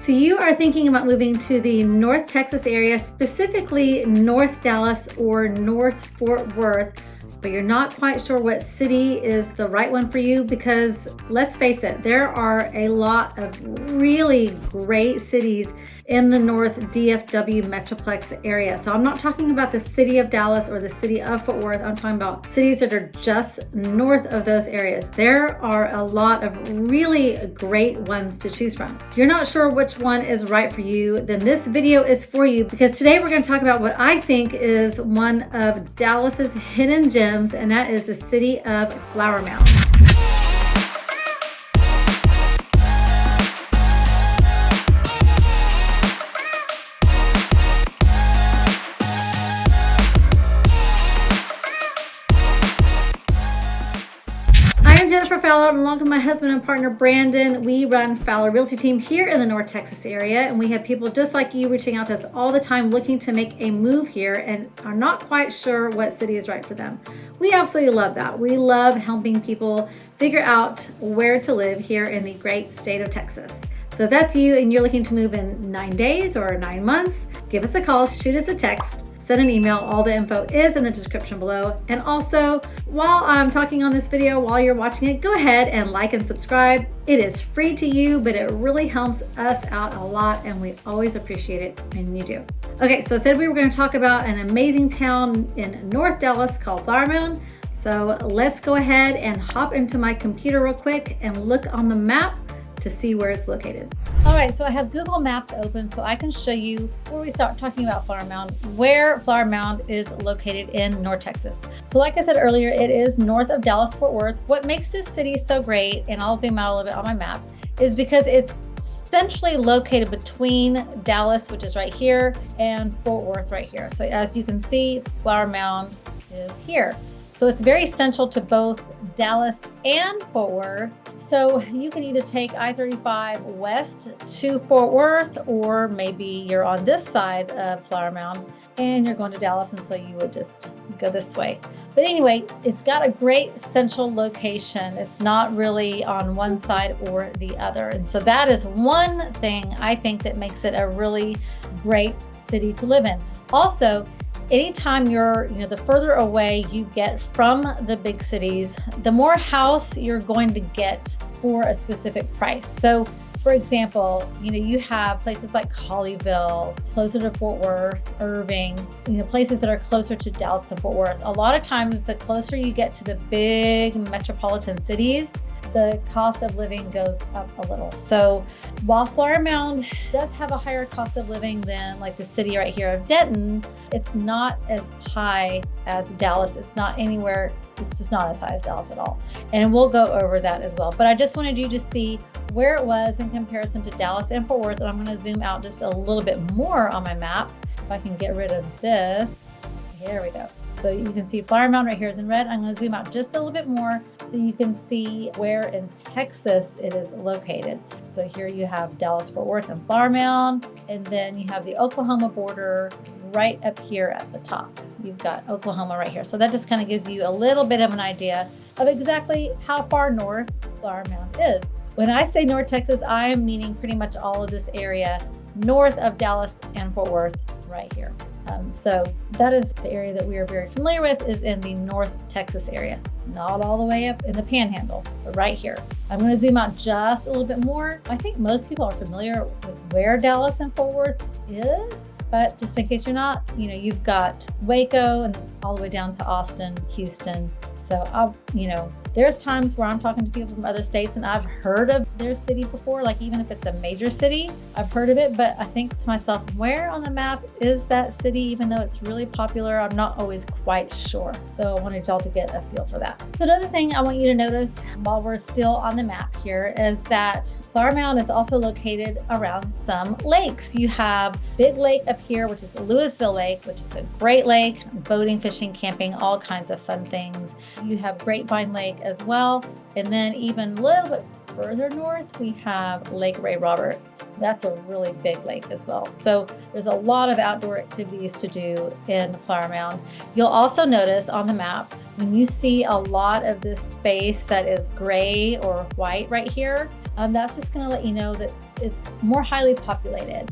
So you are thinking about moving to the North Texas area, specifically North Dallas or North Fort Worth, but you're not quite sure what city is the right one for you because let's face it, there are a lot of really great cities in the North DFW Metroplex area. So I'm not talking about the city of Dallas or the city of Fort Worth. I'm talking about cities that are just north of those areas. There are a lot of really great ones to choose from. If you're not sure which one is right for you, then this video is for you because today we're going to talk about what I think is one of Dallas's hidden gems, and that is the city of Flower Mound. Jennifer Fowler, and along with my husband and partner Brandon, we run Fowler Realty Team here in the North Texas area, and we have people just like you reaching out to us all the time looking to make a move here and are not quite sure what city is right for them. We absolutely love that. We love helping people figure out where to live here in the great state of Texas. So if that's you and you're looking to move in 9 days or 9 months, give us a call, shoot us a text, send an email. All the info is in the description below. And also, while I'm talking on this video, while you're watching it, go ahead and like and subscribe. It is free to you, but it really helps us out a lot, and we always appreciate it when you do. Okay, so I said we were going to talk about an amazing town in North Dallas called Flower Mound. So let's go ahead and hop into my computer real quick and look on the map to see where it's located. All right, so I have Google Maps open so I can show you before we start talking about Flower Mound, where Flower Mound is located in North Texas. So like I said earlier, it is north of Dallas-Fort Worth. What makes this city so great, and I'll zoom out a little bit on my map, is because it's centrally located between Dallas, which is right here, and Fort Worth right here. So as you can see, Flower Mound is here. So it's very central to both Dallas and Fort Worth. So you can either take I-35 west to Fort Worth, or maybe you're on this side of Flower Mound and you're going to Dallas, and so you would just go this way. But anyway, it's got a great central location. It's not really on one side or the other. And so that is one thing I think that makes it a really great city to live in. Also, anytime you're, the further away you get from the big cities, the more house you're going to get for a specific price. So for example, you have places like Colleyville, closer to Fort Worth, Irving, places that are closer to Dallas and Fort Worth. A lot of times, the closer you get to the big metropolitan cities, the cost of living goes up a little. So while Flower Mound does have a higher cost of living than like the city right here of Denton, it's not as high as Dallas. It's just not as high as Dallas at all. And we'll go over that as well. But I just wanted you to see where it was in comparison to Dallas and Fort Worth. And I'm going to zoom out just a little bit more on my map. If I can get rid of this. Here we go. So you can see Flower Mound right here is in red. I'm going to zoom out just a little bit more so you can see where in Texas it is located. So here you have Dallas-Fort Worth and Flower Mound, and then you have the Oklahoma border right up here at the top. You've got Oklahoma right here. So that just kind of gives you a little bit of an idea of exactly how far north Flower Mound is. When I say North Texas, I'm meaning pretty much all of this area north of Dallas and Fort Worth right here. So that is the area that we are very familiar with, is in the North Texas area. Not all the way up in the Panhandle, but right here. I'm going to zoom out just a little bit more. I think most people are familiar with where Dallas and Fort Worth is, but just in case you're not, you've got Waco and all the way down to Austin, Houston. So there's times where I'm talking to people from other states and I've heard of their city before, like even if it's a major city, I've heard of it, but I think to myself, where on the map is that city? Even though it's really popular, I'm not always quite sure. So I wanted y'all to get a feel for that. So another thing I want you to notice while we're still on the map here is that Flower Mound is also located around some lakes. You have Big Lake up here, which is Louisville Lake, which is a great lake, boating, fishing, camping, all kinds of fun things. You have Grapevine Lake as well. And then even a little bit further north, we have Lake Ray Roberts. That's a really big lake as well. So there's a lot of outdoor activities to do in Flower Mound. You'll also notice on the map, when you see a lot of this space that is gray or white right here, that's just going to let you know that it's more highly populated.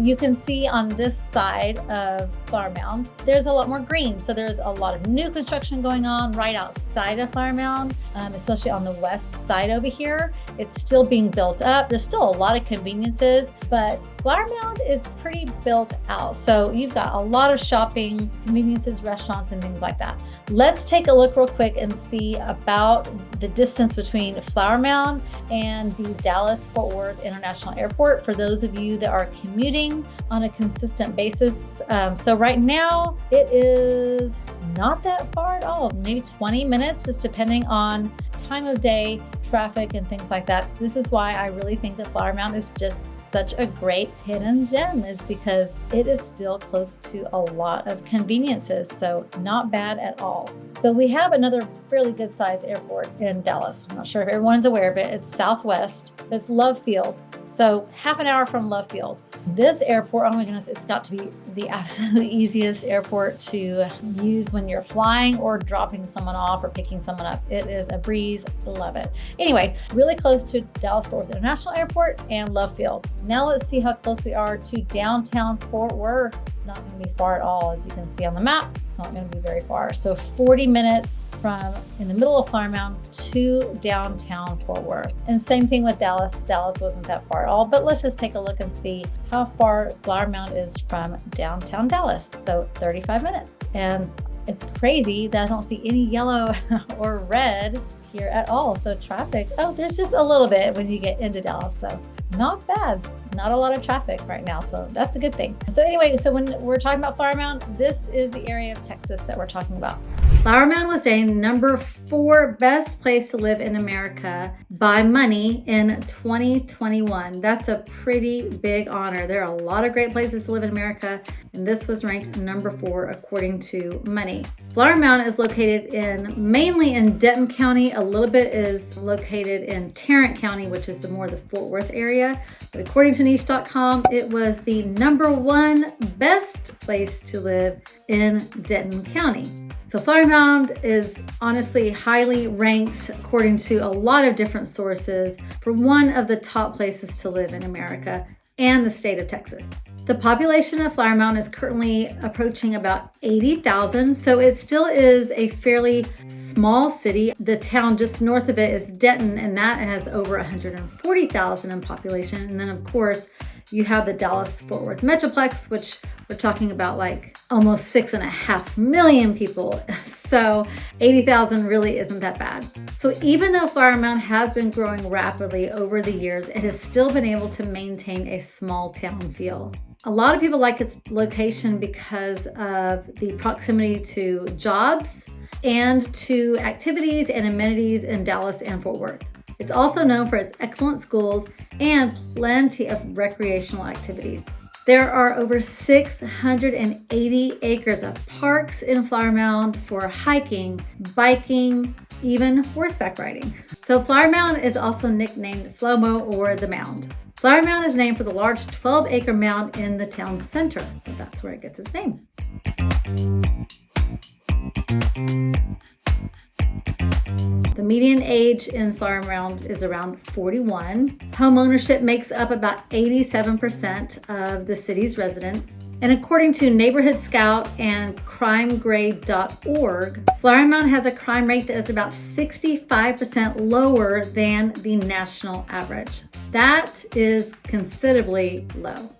You can see on this side of Flower Mound, there's a lot more green. So there's a lot of new construction going on right outside of Flower Mound, especially on the west side over here. It's still being built up. There's still a lot of conveniences, but Flower Mound is pretty built out. So you've got a lot of shopping, conveniences, restaurants, and things like that. Let's take a look real quick and see about the distance between Flower Mound and the Dallas-Fort Worth International Airport for those of you that are commuting on a consistent basis. So right now it is not that far at all, maybe 20 minutes, just depending on time of day, traffic, and things like that. This is why I really think that Flower Mound is just such a great hidden gem, is because it is still close to a lot of conveniences. So not bad at all. So we have another fairly good sized airport in Dallas. I'm not sure if everyone's aware of it. It's Southwest. It's Love Field. So half an hour from Love Field. This airport, oh my goodness, it's got to be the absolutely easiest airport to use when you're flying or dropping someone off or picking someone up. It is a breeze. Love it. Anyway, really close to Dallas-Fort Worth International Airport and Love Field. Now let's see how close we are to downtown Fort Worth. It's not going to be far at all, as you can see on the map. It's not going to be very far. So 40 minutes from in the middle of Flower Mound to downtown Fort Worth. And same thing with Dallas. Dallas wasn't that far at all, but let's just take a look and see how far Flower Mound is from downtown Dallas. So 35 minutes. And it's crazy that I don't see any yellow or red here at all. So traffic, oh, there's just a little bit when you get into Dallas. So not bad. Not a lot of traffic right now. So that's a good thing. So anyway, so when we're talking about Flower Mound, this is the area of Texas that we're talking about. Flower Mound was named number 4 best place to live in America by Money in 2021. That's a pretty big honor. There are a lot of great places to live in America, and this was ranked number 4 according to Money. Flower Mound is located mainly in Denton County. A little bit is located in Tarrant County, which is the Fort Worth area. But according to niche.com, it was the number 1 best place to live in Denton County. So Flower Mound is honestly highly ranked according to a lot of different sources for one of the top places to live in America and the state of Texas. The population of Flower Mound is currently approaching about 80,000, so it still is a fairly small city. The town just north of it is Denton, and that has over 140,000 in population. And then, of course, you have the Dallas-Fort Worth Metroplex, which we're talking about like almost 6.5 million people. So 80,000 really isn't that bad. So even though Flower Mound has been growing rapidly over the years, it has still been able to maintain a small town feel. A lot of people like its location because of the proximity to jobs and to activities and amenities in Dallas and Fort Worth. It's also known for its excellent schools and plenty of recreational activities. There are over 680 acres of parks in Flower Mound for hiking, biking, even horseback riding. So Flower Mound is also nicknamed Flomo, or the Mound. Flower Mound is named for the large 12-acre mound in the town center, so that's where it gets its name. The median age in Flower Mound is around 41. Home ownership makes up about 87% of the city's residents. And according to Neighborhood Scout and crimegrade.org, Flower Mound has a crime rate that is about 65% lower than the national average. That is considerably low.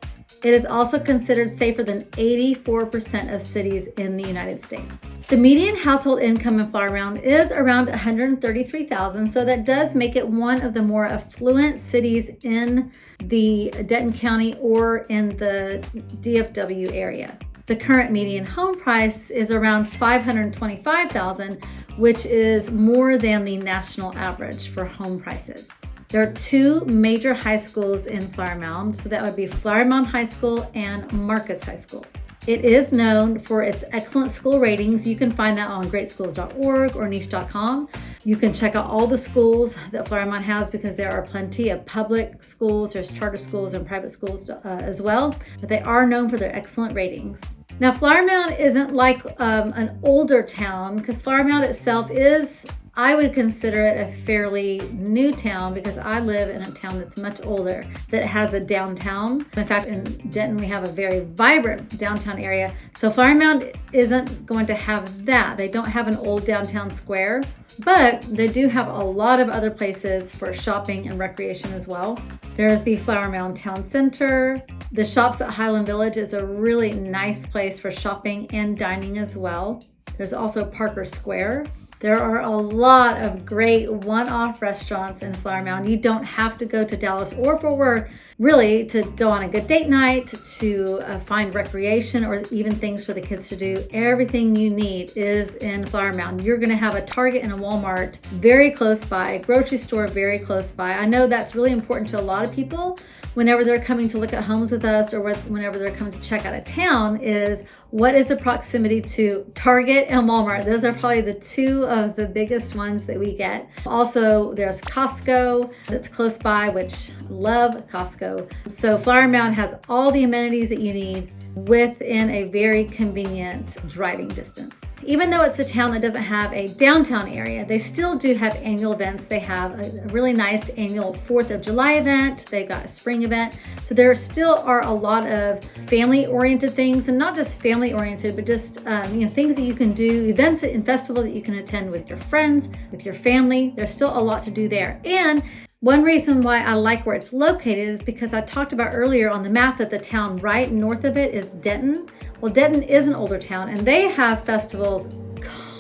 It is also considered safer than 84% of cities in the United States. The median household income in Flower Mound is around $133,000, so that does make it one of the more affluent cities in the Denton County or in the DFW area. The current median home price is around $525,000, which is more than the national average for home prices. There are 2 major high schools in Flower Mound, so that would be Flower Mound High School and Marcus High School. It is known for its excellent school ratings. You can find that on greatschools.org or niche.com. You can check out all the schools that Flower Mound has because there are plenty of public schools, there's charter schools and private schools as well, but they are known for their excellent ratings. Now, Flower Mound isn't like an older town because Flower Mound itself is I would consider it a fairly new town because I live in a town that's much older that has a downtown. In fact, in Denton, we have a very vibrant downtown area. So Flower Mound isn't going to have that. They don't have an old downtown square, but they do have a lot of other places for shopping and recreation as well. There's the Flower Mound Town Center. The Shops at Highland Village is a really nice place for shopping and dining as well. There's also Parker Square. There are a lot of great one-off restaurants in Flower Mound. You don't have to go to Dallas or Fort Worth really to go on a good date night, to find recreation or even things for the kids to do. Everything you need is in Flower Mound. You're going to have a Target and a Walmart very close by, a grocery store very close by. I know that's really important to a lot of people whenever they're coming to look at homes with us or whenever they're coming to check out a town, is what is the proximity to Target and Walmart? Those are probably the two of the biggest ones that we get. Also, there's Costco that's close by, which love Costco. So Flower Mound has all the amenities that you need within a very convenient driving distance. Even though it's a town that doesn't have a downtown area, they still do have annual events. They have a really nice annual 4th of July event. They've got a spring event. So there still are a lot of family-oriented things, and not just family-oriented, but just things that you can do, events and festivals that you can attend with your friends, with your family. There's still a lot to do there. And one reason why I like where it's located is because I talked about earlier on the map that the town right north of it is Denton. Well, Denton is an older town and they have festivals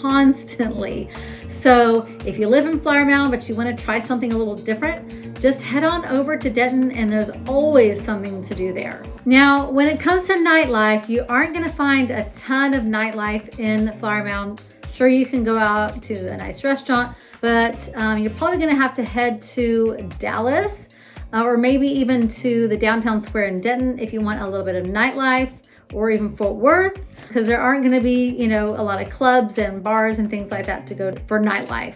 constantly. So if you live in Flower Mound but you want to try something a little different, just head on over to Denton and there's always something to do there. Now, when it comes to nightlife, you aren't going to find a ton of nightlife in Flower Mound. Sure, you can go out to a nice restaurant, but you're probably going to have to head to Dallas or maybe even to the downtown square in Denton if you want a little bit of nightlife, or even Fort Worth, because there aren't going to be, a lot of clubs and bars and things like that to go for nightlife.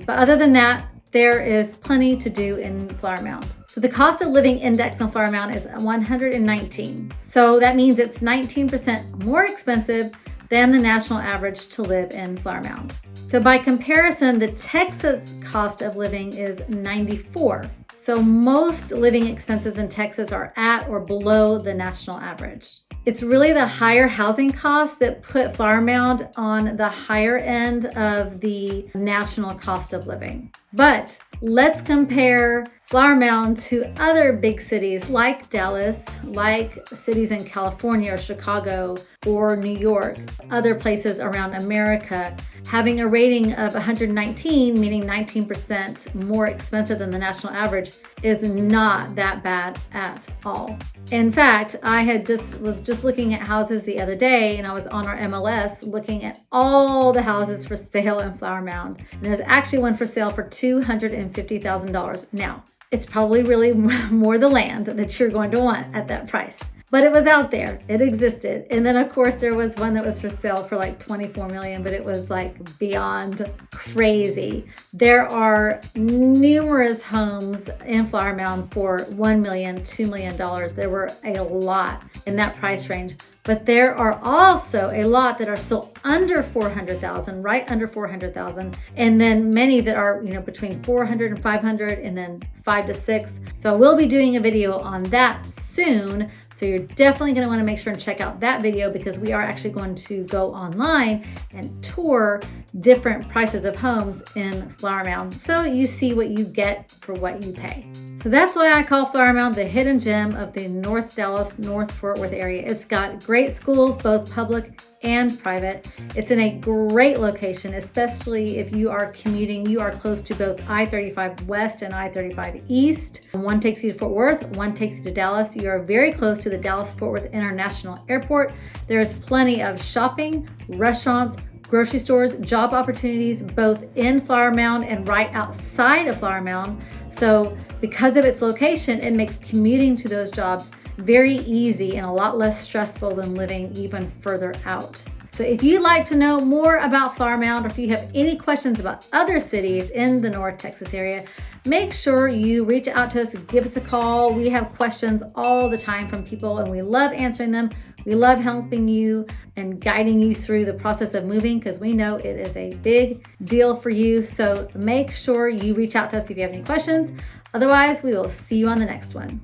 But other than that, there is plenty to do in Flower Mound. So the cost of living index on Flower Mound is 119. So that means it's 19% more expensive than the national average to live in Flower Mound. So by comparison, the Texas cost of living is 94. So most living expenses in Texas are at or below the national average. It's really the higher housing costs that put Flower Mound on the higher end of the national cost of living. But let's compare Flower Mound to other big cities like Dallas, like cities in California or Chicago or New York, other places around America. Having a rating of 119, meaning 19% more expensive than the national average, is not that bad at all. In fact, I was just looking at houses the other day, and I was on our MLS looking at all the houses for sale in Flower Mound. And there's actually one for sale for $250,000. Now, it's probably really more the land that you're going to want at that price. But it was out there, it existed. And then of course there was one that was for sale for like $24 million, but it was like beyond crazy. There are numerous homes in Flower Mound for $1 million, $2 million. There were a lot in that price range. But there are also a lot that are still under $400,000, right under $400,000, and then many that are, between $400,000 and $500,000, and then $500,000 to $600,000. So we'll be doing a video on that soon. So you're definitely going to want to make sure and check out that video, because we are actually going to go online and tour different prices of homes in Flower Mound, so you see what you get for what you pay. So that's why I call Flower Mound the hidden gem of the North Dallas, North Fort Worth area. It's got great schools, both public and private. It's in a great location, especially if you are commuting. You are close to both I-35 West and I-35 East. One takes you to Fort Worth, one takes you to Dallas. You are very close to the Dallas-Fort Worth International Airport. There's plenty of shopping, restaurants, grocery stores, job opportunities, both in Flower Mound and right outside of Flower Mound. So because of its location, it makes commuting to those jobs very easy and a lot less stressful than living even further out. So if you'd like to know more about Flower Mound, or if you have any questions about other cities in the North Texas area, make sure you reach out to us, give us a call. We have questions all the time from people and we love answering them. We love helping you and guiding you through the process of moving because we know it is a big deal for you. So make sure you reach out to us if you have any questions. Otherwise, we will see you on the next one.